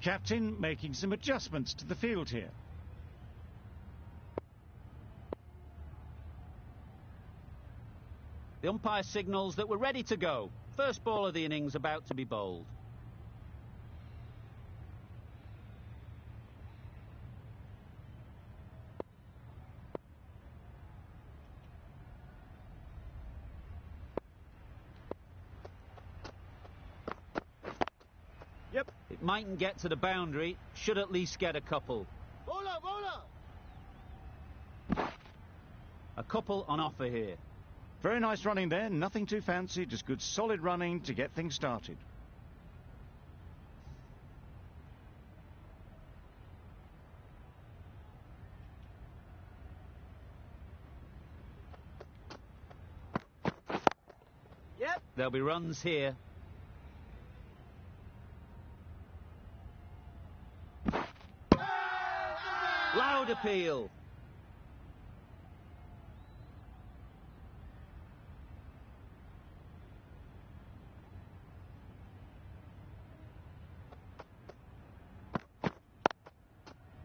captain making some adjustments to the field here. The umpire signals that we're ready to go. First ball of the innings about to be bowled. Yep. It mightn't get to the boundary, should at least get a couple. Bowler, bowler! A couple on offer here. Very nice running there, nothing too fancy, just good solid running to get things started. Yep. There'll be runs here. Loud appeal.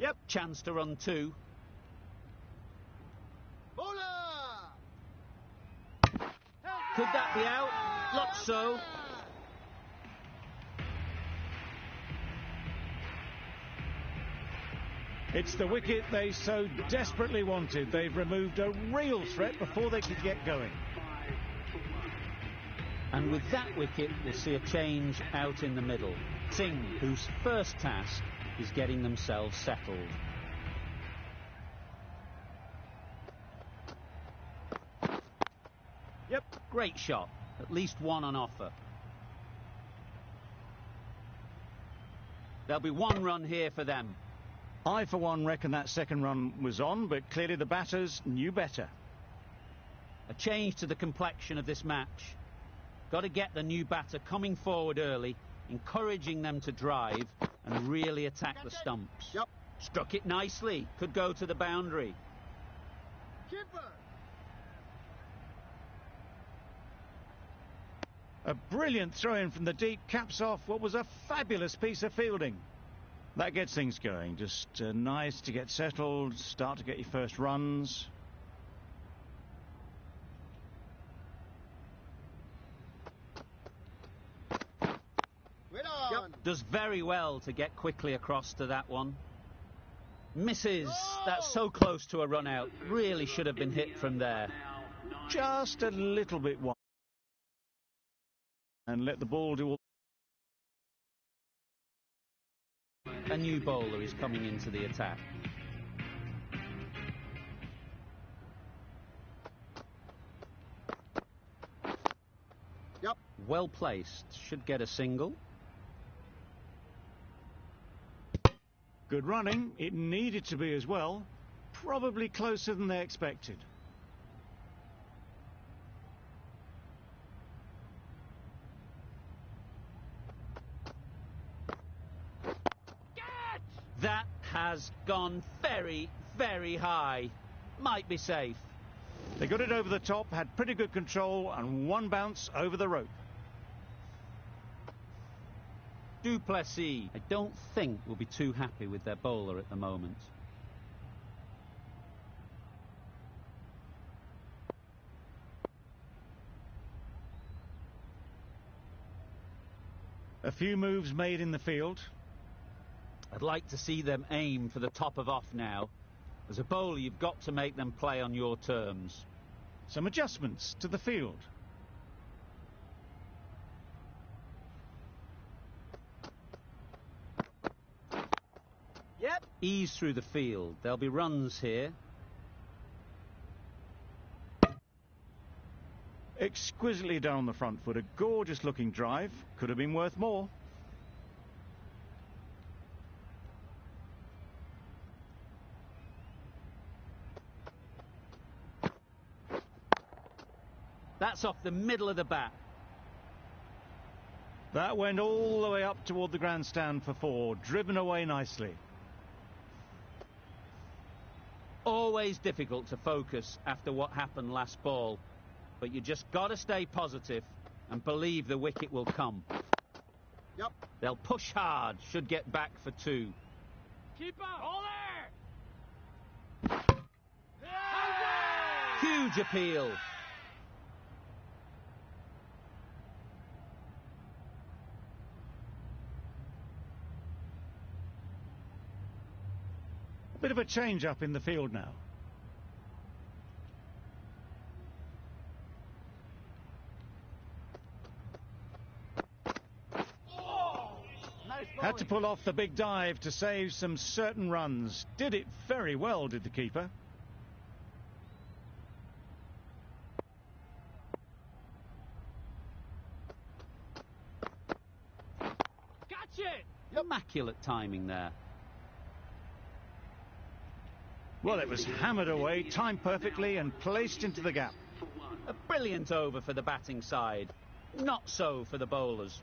Yep. Chance to run two. Bowler! Could that be out? Looks so. It's the wicket they so desperately wanted. They've removed a real threat before they could get going. And with that wicket, we'll see a change out in the middle. Singh, whose first task is getting themselves settled. Yep. Great shot. At least one on offer. There'll be one run here for them. I, for one, reckon that second run was on, but clearly the batters knew better. A change to the complexion of this match. Got to get the new batter coming forward early, encouraging them to drive and really attack the stumps. Yep. Struck it nicely. Could go to the boundary. Keeper! A brilliant throw-in from the deep caps off what was a fabulous piece of fielding. That gets things going. Just nice to get settled, start to get your first runs. Well on! Yep. Does very well to get quickly across to that one. Misses. That's so close to a run out. Really should have been hit from there. Just a little bit wide. And let the ball do all. A new bowler is coming into the attack. Yep. Well placed. Should get a single. Good running. It needed to be as well. Probably closer than they expected. That has gone very, very high. Might be safe. They got it over the top, had pretty good control, and one bounce over the rope. Du Plessis, I don't think will be too happy with their bowler at the moment. A few moves made in the field. I'd like to see them aim for the top of off now. As a bowler, you've got to make them play on your terms. Some adjustments to the field. Yep. Ease through the field. There'll be runs here. Exquisitely down the front foot. A gorgeous looking drive. Could have been worth more. That's off the middle of the bat. That went all the way up toward the grandstand for four. Driven away nicely. Always difficult to focus after what happened last ball. But you just got to stay positive and believe the wicket will come. Yep. They'll push hard, should get back for 2. Keeper! All there! Huge appeal. A bit of a change-up in the field now. Had to pull off the big dive to save some certain runs. Did it very well, did the keeper. Catch it! Immaculate timing there. Well, it was hammered away, timed perfectly and placed into the gap. A brilliant over for the batting side. Not so for the bowlers.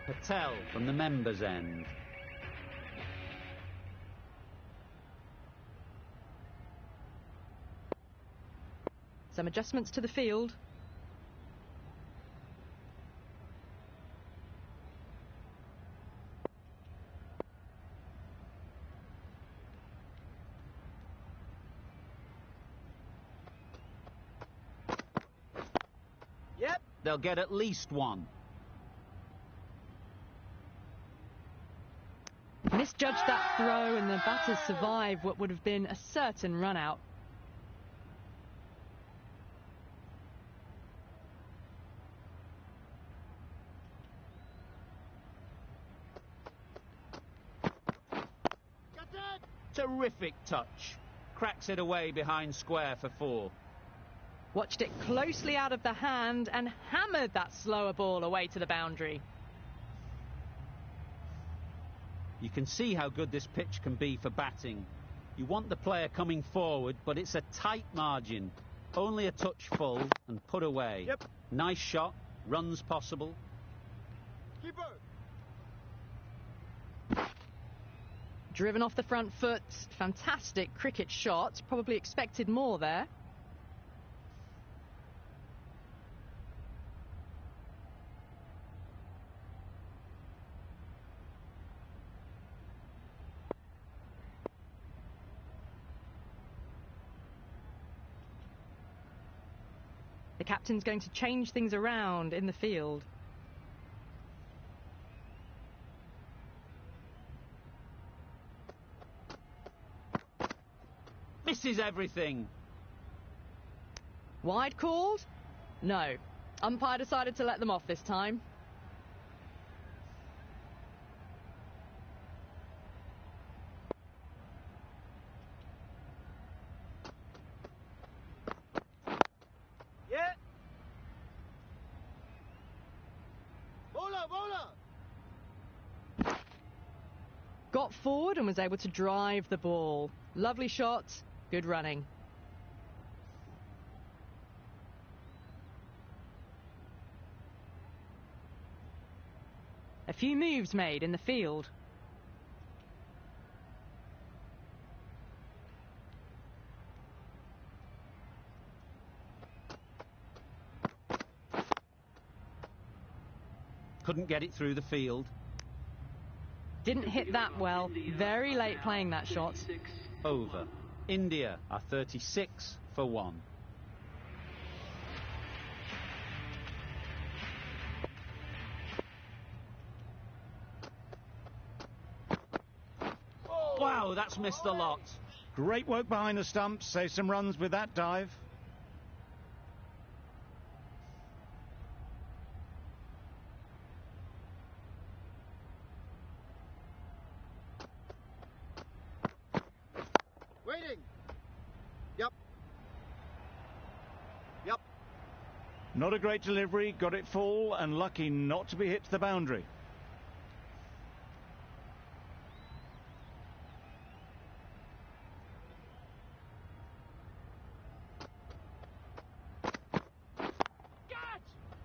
Patel from the members' end. Some adjustments to the field. Yep, they'll get at least 1. Misjudged that throw and the batters survive what would have been a certain run out. Terrific touch. Cracks it away behind square for 4. Watched it closely out of the hand and hammered that slower ball away to the boundary. You can see how good this pitch can be for batting. You want the player coming forward, but it's a tight margin. Only a touch full and put away. Yep. Nice shot, runs possible. Keeper! Driven off the front foot, fantastic cricket shot. Probably expected more there. The captain's going to change things around in the field. Misses everything. Wide called? No. Umpire decided to let them off this time. Yeah! Bowler, bowler! Got forward and was able to drive the ball. Lovely shot, good running. A few moves made in the field. Couldn't get it through the field. Didn't hit that well. Very late playing that shot. Over. India are 36 for 1. Wow, that's missed a lot. Great work behind the stumps, save some runs with that dive. Waiting! Yep. Yep. Not a great delivery, got it full and lucky not to be hit to the boundary.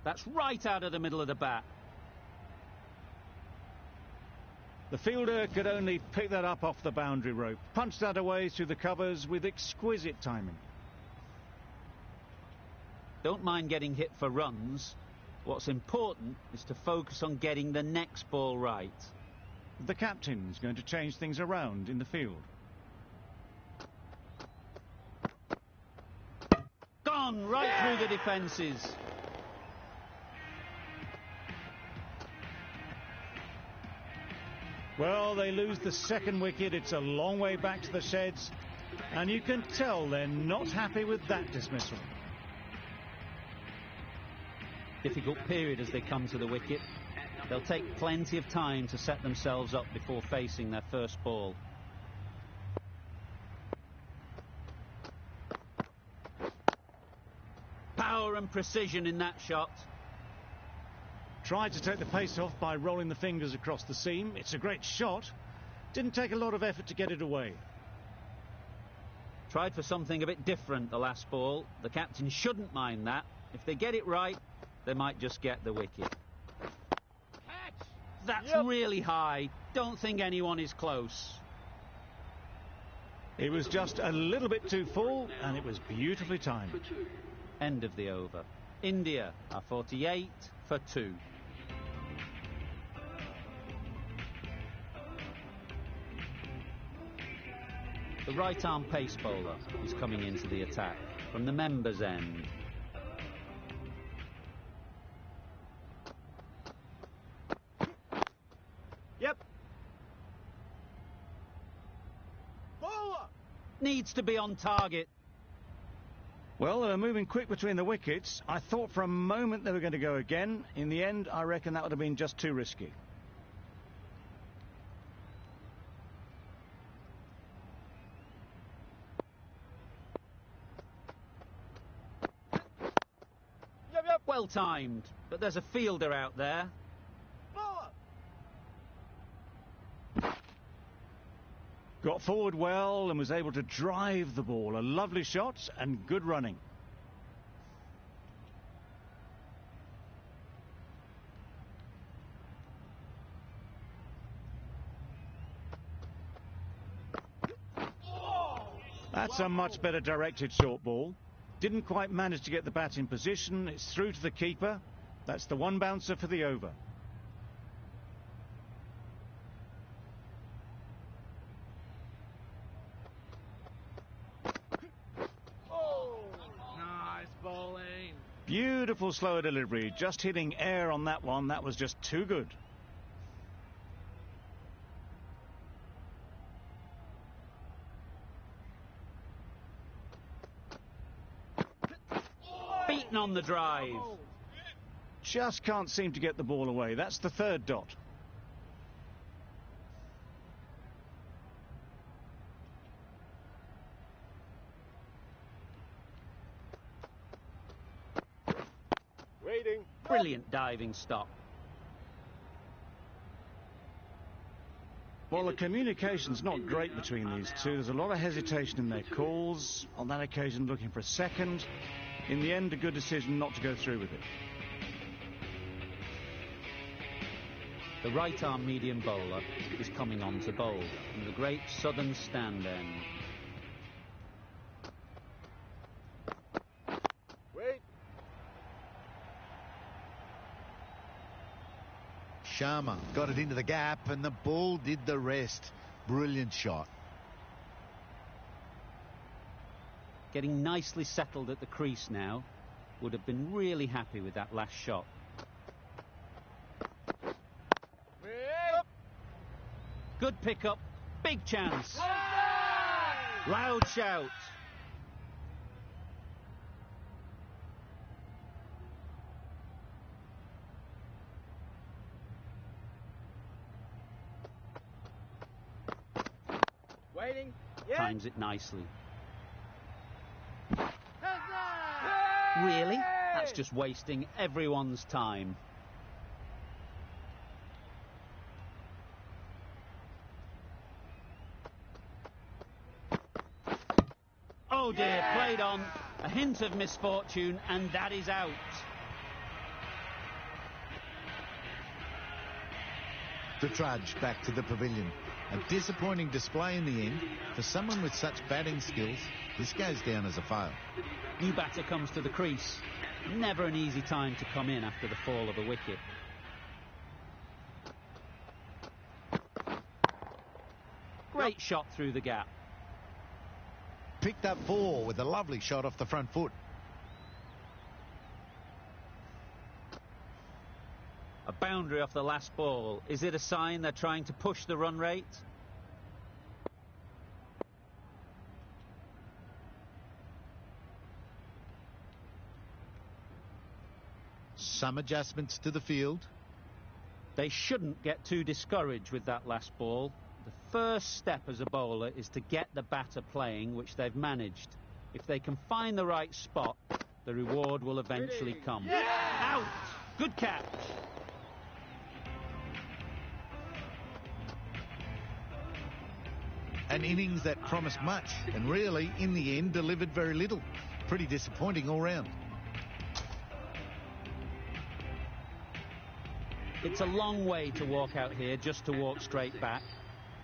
That's right out of the middle of the bat. The fielder could only pick that up off the boundary rope. Punched that away through the covers with exquisite timing. Don't mind getting hit for runs. What's important is to focus on getting the next ball right. The captain's going to change things around in the field. Gone right through the defences. Well, they lose the second wicket. It's a long way back to the sheds, and you can tell they're not happy with that dismissal. Difficult period as they come to the wicket. They'll take plenty of time to set themselves up before facing their first ball. Power and precision in that shot. Tried to take the pace off by rolling the fingers across the seam. It's a great shot. Didn't take a lot of effort to get it away. Tried for something a bit different the last ball. The captain shouldn't mind that. If they get it right, they might just get the wicket. Catch! That's really high. Don't think anyone is close. It was just a little bit too full, and it was beautifully timed. End of the over. India are 48 for 2. The right-arm pace bowler is coming into the attack from the members' end. Yep. Bowler! Needs to be on target. Well, they were moving quick between the wickets. I thought for a moment they were going to go again. In the end, I reckon that would have been just too risky. Yep. Well timed, but there's a fielder out there. Bowler! Got forward well and was able to drive the ball. A lovely shot and good running. That's a much better directed short ball. Didn't quite manage to get the bat in position. It's through to the keeper. That's the one bouncer for the over. Nice bowling. Beautiful slower delivery. Just hitting air on that one. That was just too good. Beaten on the drive. Just can't seem to get the ball away. That's the third dot. Waiting. Brilliant diving stop. Well, the communication's not great between these two. There's a lot of hesitation in their calls. On that occasion, looking for a second. In the end, a good decision not to go through with it. The right-arm medium bowler is coming on to bowl from the great southern stand end. Wait. Sharma got it into the gap and the ball did the rest. Brilliant shot. Getting nicely settled at the crease now. Would have been really happy with that last shot. Wait. Good pickup. Big chance. Loud shout. Waiting. Yeah. Times it nicely. Really? That's just wasting everyone's time. Oh dear, played on. A hint of misfortune, and that is out. The trudge back to the pavilion. A disappointing display in the end. For someone with such batting skills, this goes down as a fail. New batter comes to the crease. Never an easy time to come in after the fall of a wicket. Great shot through the gap. Picked up 4 with a lovely shot off the front foot. A boundary off the last ball. Is it a sign they're trying to push the run rate? Some adjustments to the field. They shouldn't get too discouraged with that last ball. The first step as a bowler is to get the batter playing, which they've managed. If they can find the right spot, the reward will eventually come. Yeah! Out! Good catch. An innings that promised much and really, in the end, delivered very little. Pretty disappointing all round. It's a long way to walk out here just to walk straight back.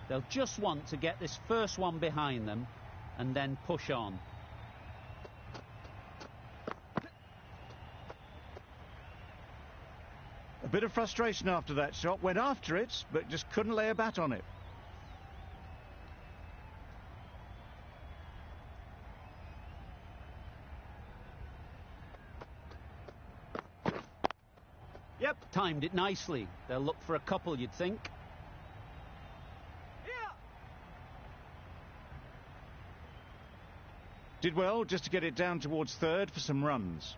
They'll just want to get this first one behind them and then push on. A bit of frustration after that shot. Went after it, but just couldn't lay a bat on it. Yep, timed it nicely. They'll look for a couple, you'd think. Did well just to get it down towards third for some runs.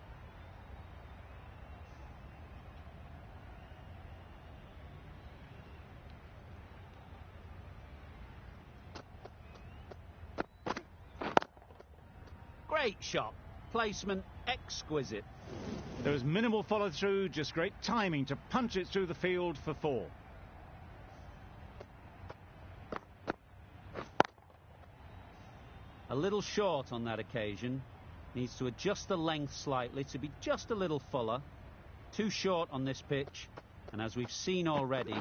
Great shot. Placement exquisite. There was minimal follow-through, just great timing to punch it through the field for 4. A little short on that occasion. Needs to adjust the length slightly to be just a little fuller. Too short on this pitch, and as we've seen already,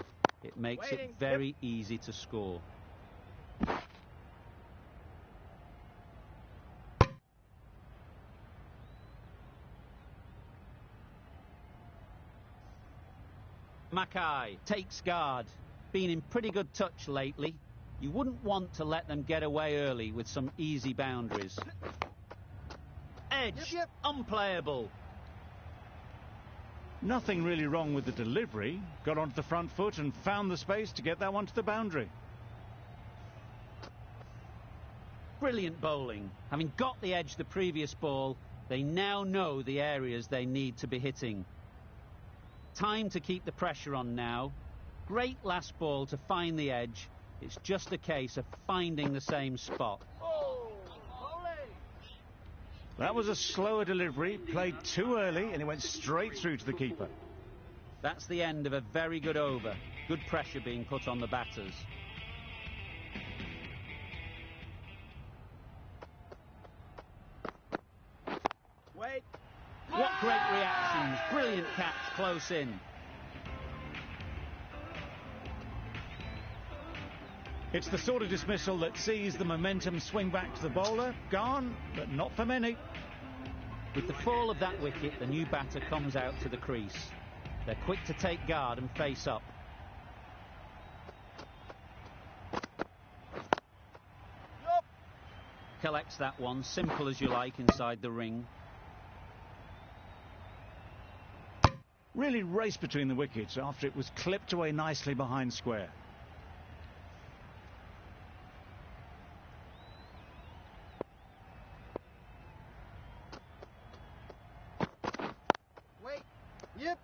it makes it very easy to score. Mackay takes guard. Been in pretty good touch lately. You wouldn't want to let them get away early with some easy boundaries. Edge, unplayable. Nothing really wrong with the delivery. Got onto the front foot and found the space to get that one to the boundary. Brilliant bowling. Having got the edge the previous ball, they now know the areas they need to be hitting. Time to keep the pressure on now. Great last ball to find the edge. It's just a case of finding the same spot. That was a slower delivery, played too early, and it went straight through to the keeper. That's the end of a very good over. Good pressure being put on the batters. Wait. What great reactions. Brilliant catch close in. It's the sort of dismissal that sees the momentum swing back to the bowler. Gone, but not for many. With the fall of that wicket, the new batter comes out to the crease. They're quick to take guard and face up. Collects that one, simple as you like, inside the ring. Really raced between the wickets after it was clipped away nicely behind square. Wait. Yep.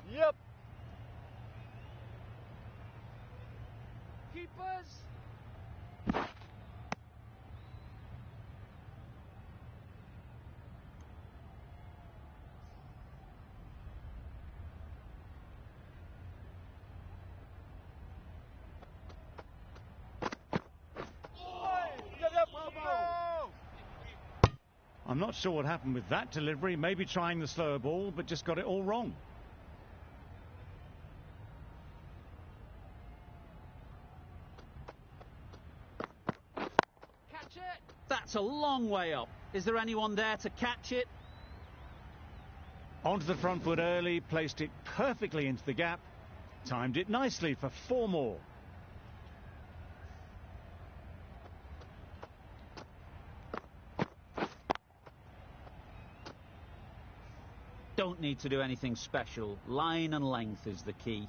Yep. Keepers. Get up, Bobo. I'm not sure what happened with that delivery. Maybe trying the slower ball, but just got it all wrong. Catch it! That's a long way up. Is there anyone there to catch it? Onto the front foot early, placed it perfectly into the gap, timed it nicely for 4 more. Don't need to do anything special. Line and length is the key.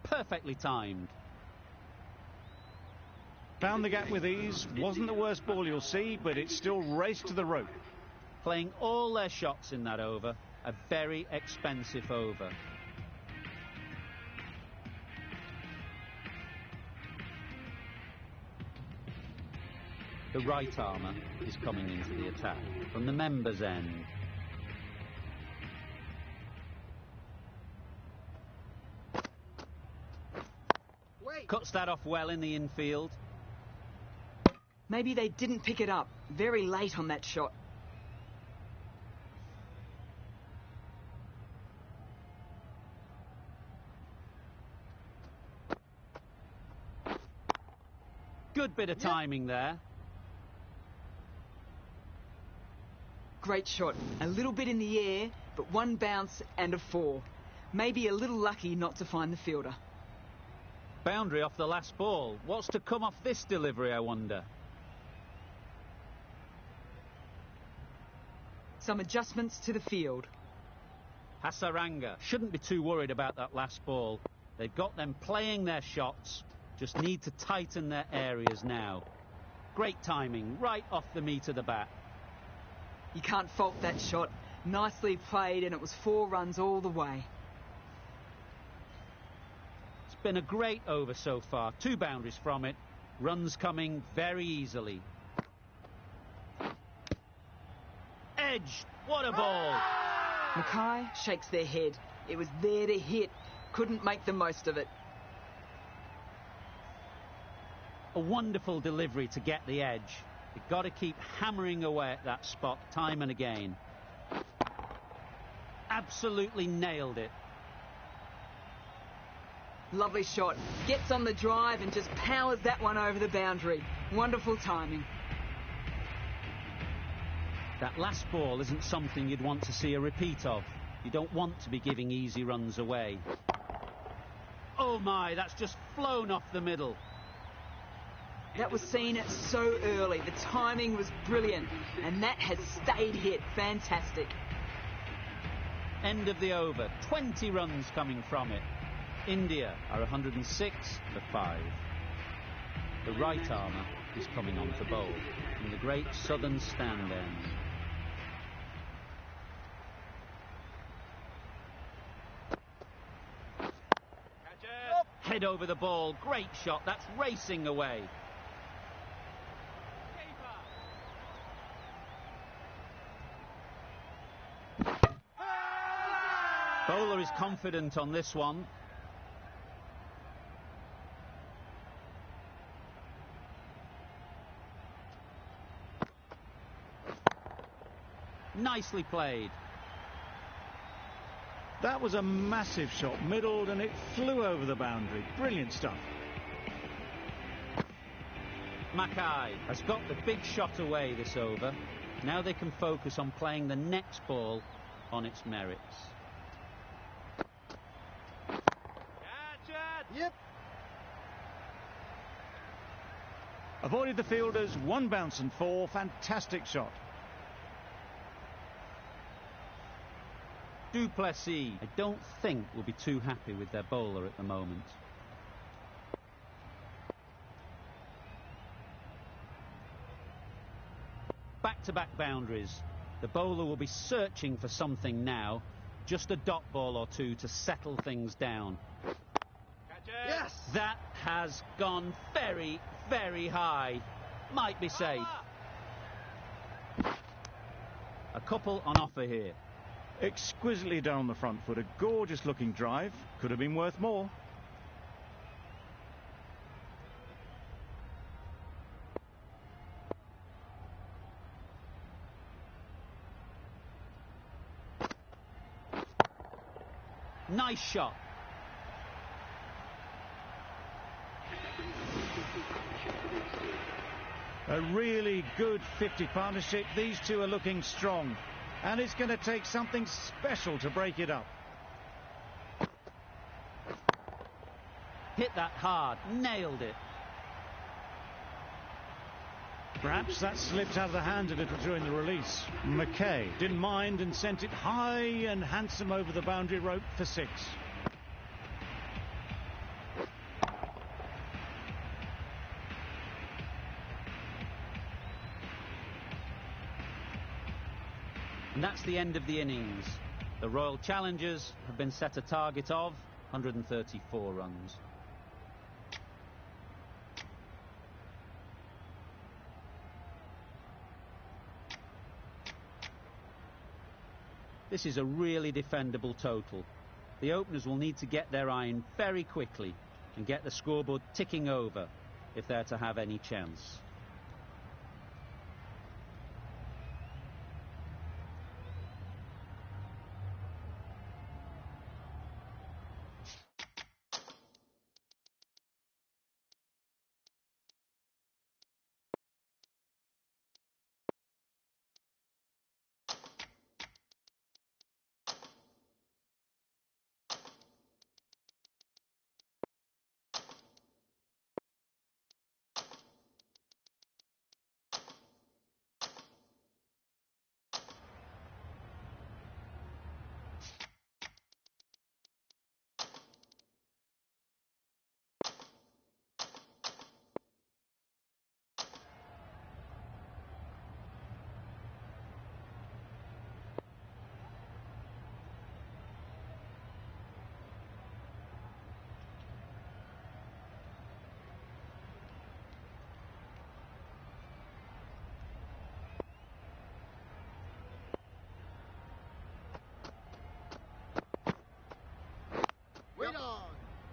Perfectly timed. Found the gap with ease. Wasn't the worst ball you'll see, but it still raced to the rope. Playing all their shots in that over. A very expensive over. The right armour is coming into the attack from the members' end. Wait. Cuts that off well in the infield. Maybe they didn't pick it up. Very late on that shot. Good bit of timing there. Great shot. A little bit in the air, but one bounce and a 4. Maybe a little lucky not to find the fielder. Boundary off the last ball. What's to come off this delivery, I wonder? Some adjustments to the field. Hasaranga shouldn't be too worried about that last ball. They've got them playing their shots. Just need to tighten their areas now. Great timing, right off the meat of the bat. You can't fault that shot. Nicely played, and it was 4 runs all the way. It's been a great over so far. 2 boundaries from it. Runs coming very easily. Edge! What a ball! Mackay shakes their head. It was there to hit. Couldn't make the most of it. A wonderful delivery to get the edge. You've got to keep hammering away at that spot time and again. Absolutely nailed it. Lovely shot. Gets on the drive and just powers that one over the boundary. Wonderful timing. That last ball isn't something you'd want to see a repeat of. You don't want to be giving easy runs away. Oh my, that's just flown off the middle. That was seen so early. The timing was brilliant. And that has stayed hit. Fantastic. End of the over. 20 runs coming from it. India are 106 for 5. The right armour is coming on to bowl in the great southern stand end. Catch it! Head over the ball. Great shot. That's racing away. Bowler is confident on this one. Nicely played. That was a massive shot, middled, and it flew over the boundary. Brilliant stuff. Mackay has got the big shot away this over. Now they can focus on playing the next ball on its merits. Catch it! Yep. Avoided the fielders, 1 bounce and 4. Fantastic shot. Du Plessis, I don't think will be too happy with their bowler at the moment. Back-to-back boundaries. The bowler will be searching for something now. Just a dot ball or 2 to settle things down. Catch it! Yes. That has gone very, very high. Might be safe. A couple on offer here. Exquisitely done on the front foot. A gorgeous looking drive. Could have been worth more. Nice shot. A really good 50 partnership. These two are looking strong. And it's going to take something special to break it up. Hit that hard. Nailed it. Perhaps that slipped out of the hand a little during the release. McKay didn't mind and sent it high and handsome over the boundary rope for 6. And that's the end of the innings. The Royal Challengers have been set a target of 134 runs. This is a really defendable total. The openers will need to get their iron very quickly and get the scoreboard ticking over if they're to have any chance.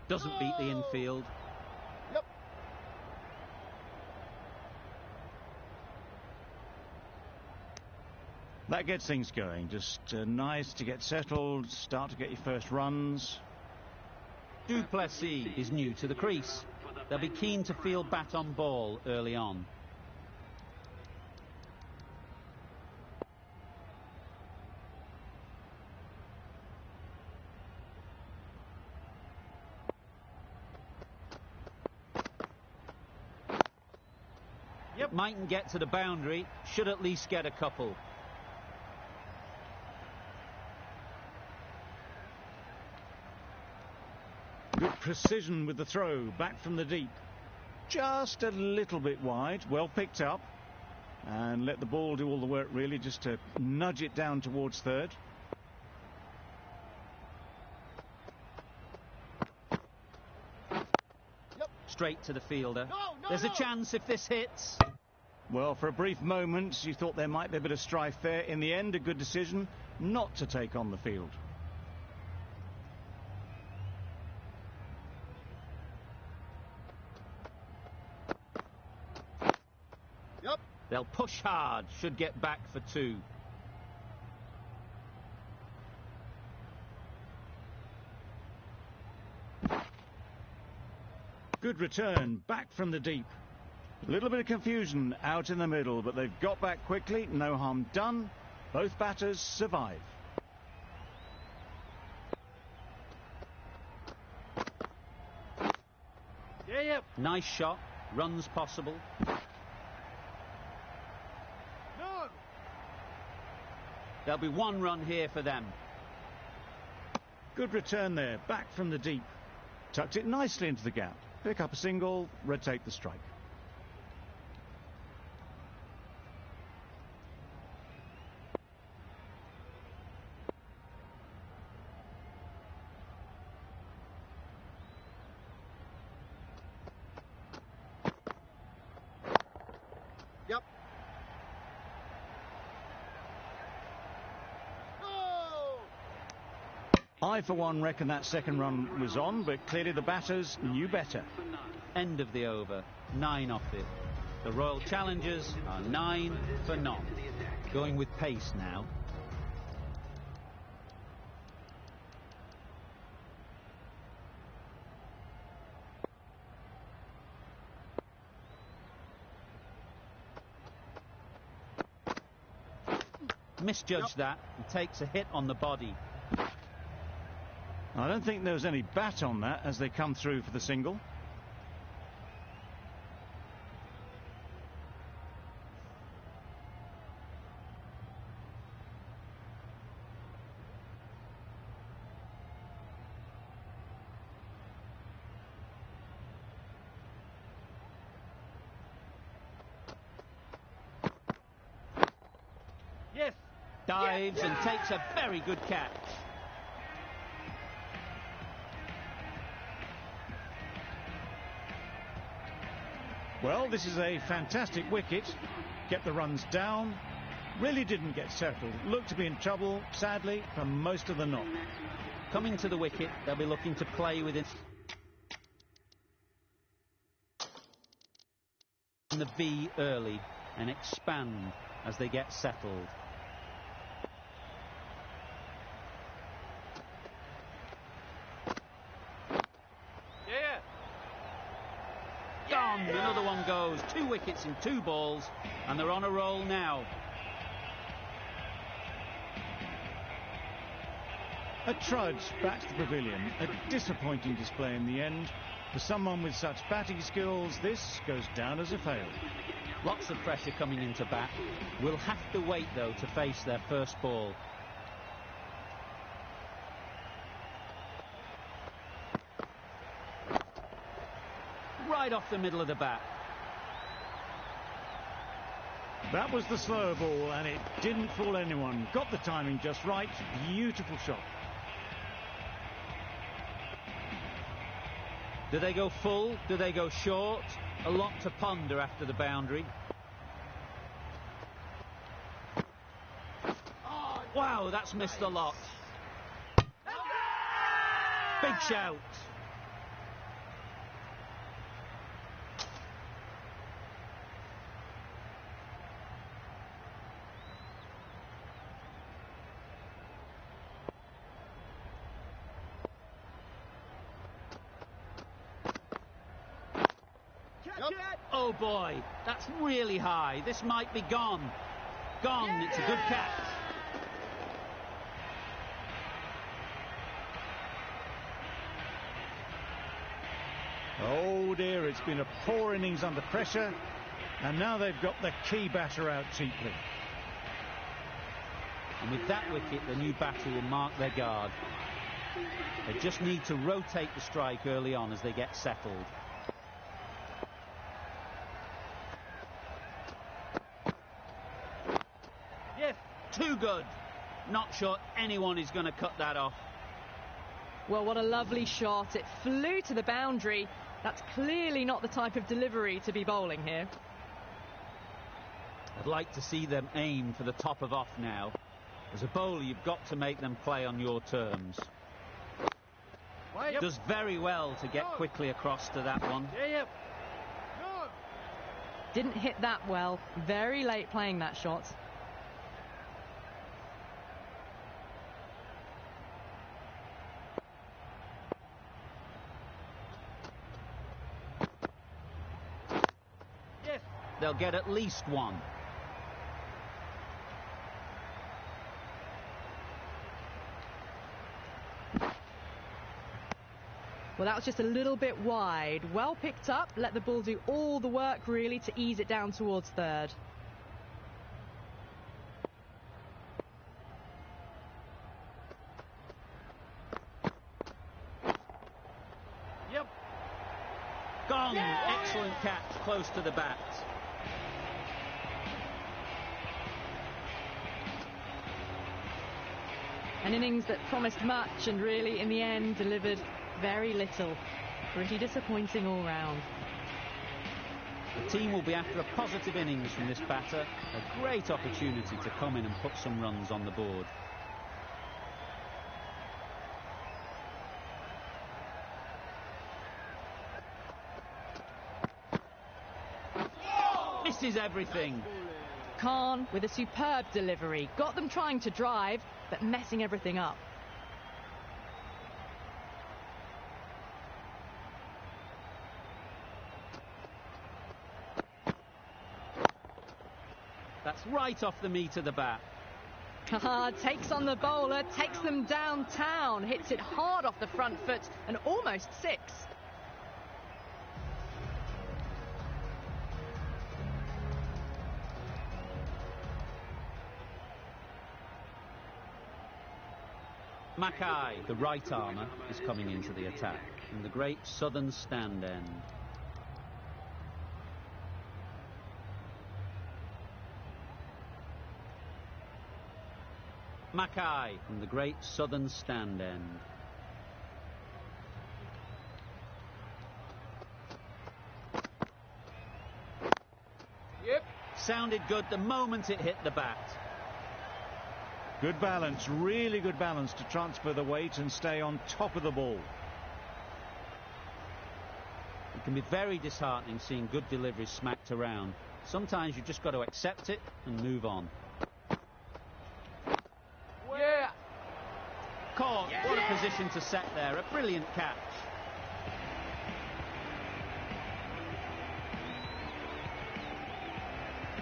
Doesn't beat the infield. Yep. That gets things going. Just nice to get settled, start to get your first runs. Duplessis is new to the crease. They'll be keen to field bat on ball early on. Yep. Mightn't get to the boundary, should at least get a couple. Good precision with the throw, back from the deep. Just a little bit wide, well picked up. And let the ball do all the work really, just to nudge it down towards third. Straight to the fielder. There's a chance if this hits. Well, for a brief moment, you thought there might be a bit of strife there. In the end, a good decision not to take on the field. Yep. They'll push hard, should get back for 2. Good return, back from the deep. A little bit of confusion out in the middle, but they've got back quickly. No harm done. Both batters survive. Yeah. Nice shot. Runs possible. No. There'll be 1 run here for them. Good return there, back from the deep. Tucked it nicely into the gap. Pick up a single, rotate the strike. Yep. No. I, for one, reckon that second run was on, but clearly the batters knew better. End of the over, 9 off it. The Royal Challengers are 9 for none. Going with pace now. Misjudged that and takes a hit on the body. I don't think there was any bat on that as they come through for the single. Yes. Dives and takes a very good catch. Well, this is a fantastic wicket. Kept the runs down. Really didn't get settled. Looked to be in trouble, sadly, for most of the knock. Coming to the wicket, they'll be looking to play within the V early and expand as they get settled. Yeah. Gone. Another one goes. 2 wickets and 2 balls, and they're on a roll now. A trudge back to the pavilion. A disappointing display in the end. For someone with such batting skills, this goes down as a fail. Lots of pressure coming into bat. Will have to wait, though, to face their first ball. Right off the middle of the bat. That was the slower ball, and it didn't fool anyone. Got the timing just right. Beautiful shot. Do they go full? Do they go short? A lot to ponder after the boundary. Wow, that's missed a lot. Big shout. Oh boy, that's really high. This might be gone. Gone, it's a good catch. Oh dear, it's been a poor innings under pressure, and now they've got the key batter out cheaply. And with that wicket, the new batter will mark their guard. They just need to rotate the strike early on as they get settled. Yes. Too good. Not sure anyone is going to cut that off. Well, what a lovely shot. It flew to the boundary. That's clearly not the type of delivery to be bowling here. I'd like to see them aim for the top of off now. As a bowler, you've got to make them play on your terms. Wait. Does very well to get quickly across to that one. Yeah. No. Didn't hit that well. Very late playing that shot. Yes. They'll get at least one. Well, that was just a little bit wide. Well picked up. Let the ball do all the work, really, to ease it down towards third. Yep. Gone. Excellent catch, close to the bat. An innings that promised much and really, in the end, delivered very little. Pretty disappointing all round. The team will be after a positive innings from this batter. A great opportunity to come in and put some runs on the board. is everything. Khan with a superb delivery. Got them trying to drive, but messing everything up. That's right off the meat of the bat. Takes on the bowler, takes them downtown, hits it hard off the front foot and almost 6. Mackay, the right armour, is coming into the attack in the great southern stand end. Mackay from the great southern stand end. Yep. Sounded good the moment it hit the bat. Good balance, really good balance to transfer the weight and stay on top of the ball. It can be very disheartening seeing good deliveries smacked around. Sometimes you've just got to accept it and move on. Yeah. Caught. What a position to set there. A brilliant catch.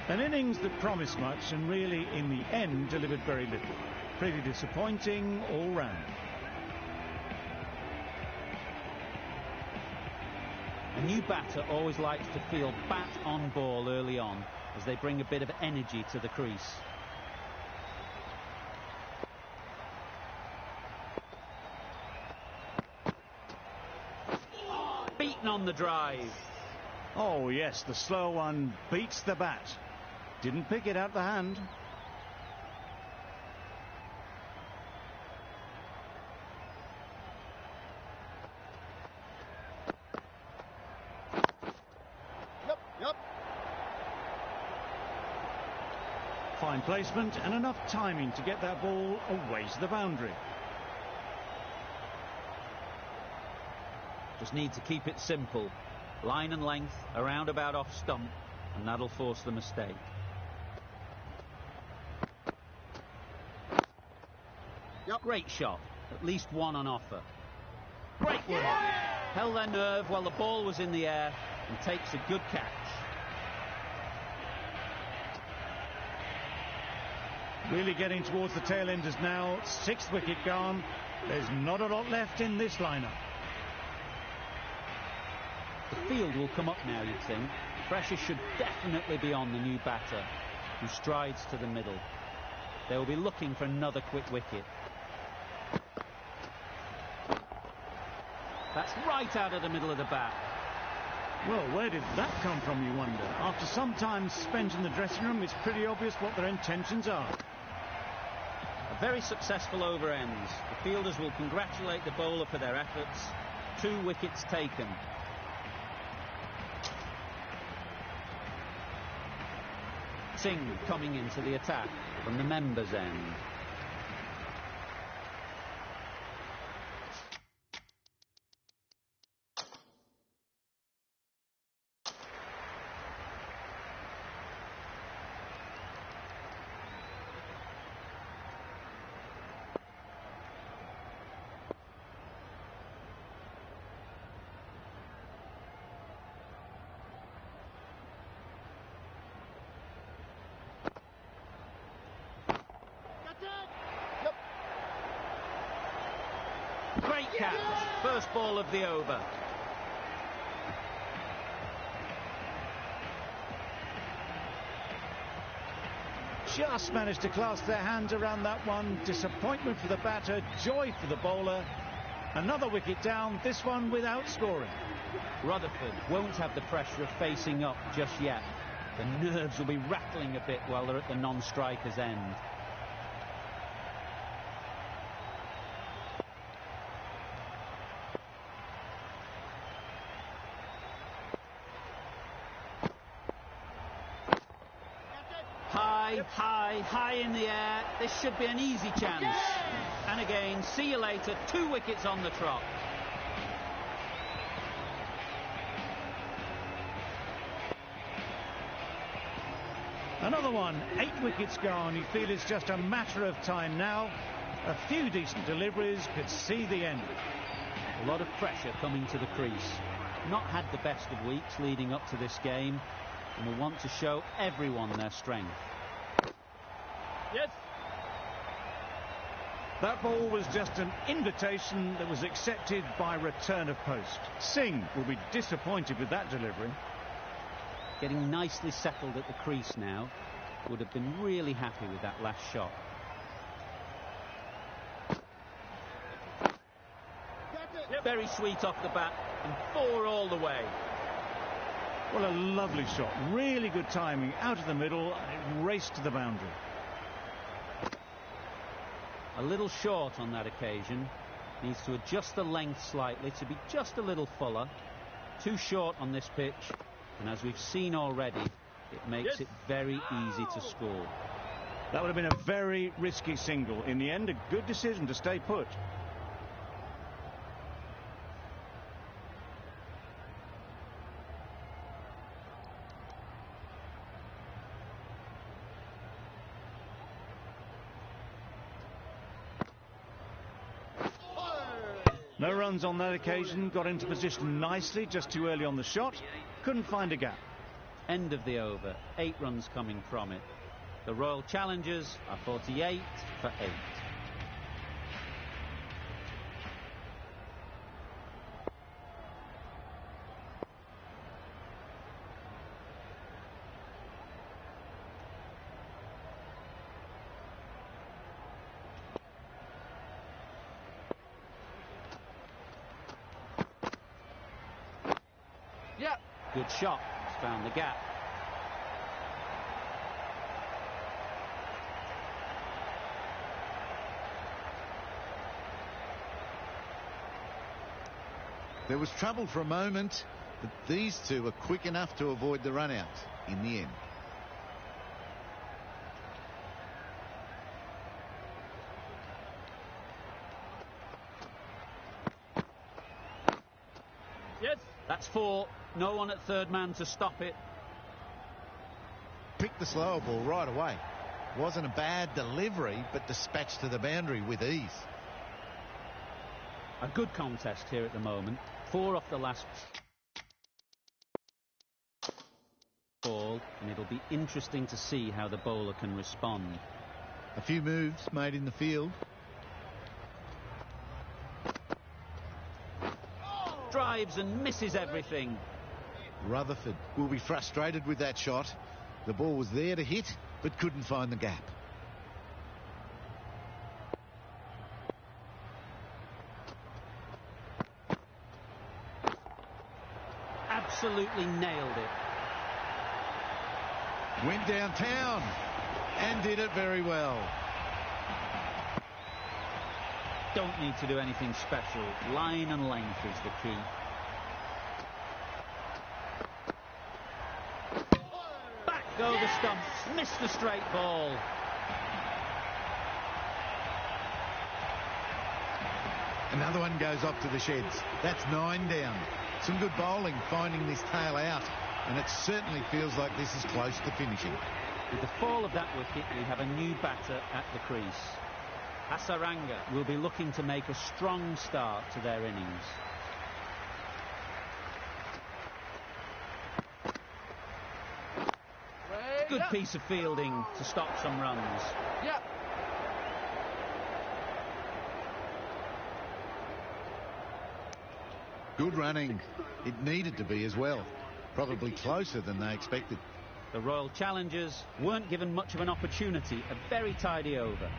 An innings that promised much and really, in the end, delivered very little. Pretty disappointing all round. A new batter always likes to feel bat on ball early on as they bring a bit of energy to the crease. Beaten on the drive. Oh yes, the slow one beats the bat. Didn't pick it out the hand. Yep. Fine placement and enough timing to get that ball away to the boundary. Just need to keep it simple. Line and length, around about off stump, and that'll force the mistake. Yep. Great shot. At least one on offer. Great work. Held their nerve while the ball was in the air and takes a good catch. Really getting towards the tail enders now. 6th wicket gone. There's not a lot left in this lineup. The field will come up now, you'd think. Pressure should definitely be on the new batter, who strides to the middle. They will be looking for another quick wicket. That's right out of the middle of the bat. Well, where did that come from, you wonder? After some time spent in the dressing room, it's pretty obvious what their intentions are. A very successful over ends. The fielders will congratulate the bowler for their efforts. 2 wickets taken. Singh coming into the attack from the members' end. Great catch. First ball of the over. Just managed to clasp their hands around that one. Disappointment for the batter, joy for the bowler. Another wicket down, this one without scoring. Rutherford won't have the pressure of facing up just yet. The nerves will be rattling a bit while they're at the non-striker's end. High in the air. This should be an easy chance. And again, see you later. 2 wickets on the trot. Another one, 8 wickets gone. You feel it's just a matter of time now. A few decent deliveries could see the end. A lot of pressure coming to the crease. Not had the best of weeks leading up to this game, and will want to show everyone their strength. Yes. That ball was just an invitation that was accepted by return of post. Singh will be disappointed with that delivery. Getting nicely settled at the crease now. Would have been really happy with that last shot. Very sweet off the bat, and 4 all the way. Well, a lovely shot. Really good timing. Out of the middle, and it raced to the boundary. A little short on that occasion. Needs to adjust the length slightly to be just a little fuller. Too short on this pitch, and as we've seen already, it makes it very easy to score. That would have been a very risky single. In the end, a good decision to stay put. No runs on that occasion, got into position nicely, just too early on the shot, couldn't find a gap. End of the over, 8 runs coming from it. The Royal Challengers are 48 for 8. Yeah. Good shot, it's found the gap. There was trouble for a moment, but these two were quick enough to avoid the run-out in the end. Yes. That's 4. No one at third man to stop it. Picked the slower ball right away. Wasn't a bad delivery, but dispatched to the boundary with ease. A good contest here at the moment. 4 off the last ball, and it'll be interesting to see how the bowler can respond. A few moves made in the field. Drives and misses everything. Rutherford will be frustrated with that shot. The ball was there to hit, but couldn't find the gap. Absolutely nailed it. Went downtown and did it very well. Don't need to do anything special. Line and length is the key. Back go the stumps. Missed the straight ball. Another one goes off to the sheds. That's 9 down. Some good bowling finding this tail out, and it certainly feels like this is close to finishing. With the fall of that wicket, we have a new batter at the crease. Hasaranga will be looking to make a strong start to their innings. Good piece of fielding to stop some runs. Yeah. Good running. It needed to be as well. Probably closer than they expected. The Royal Challengers weren't given much of an opportunity. A very tidy over.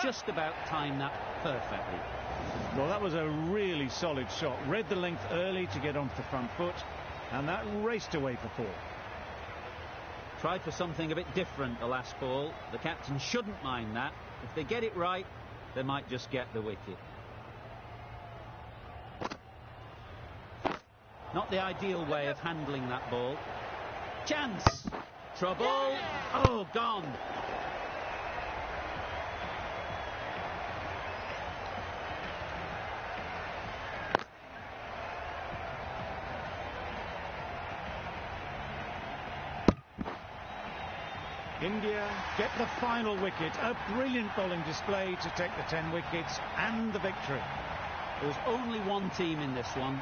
Just about timed that perfectly. Well, that was a really solid shot. Read the length early to get onto the front foot, and that raced away for 4. Tried for something a bit different the last ball. The captain shouldn't mind that. If they get it right, they might just get the wicket. Not the ideal way of handling that ball. Chance! Trouble! Oh, gone! India get the final wicket. A brilliant bowling display to take the 10 wickets and the victory. There was only one team in this one.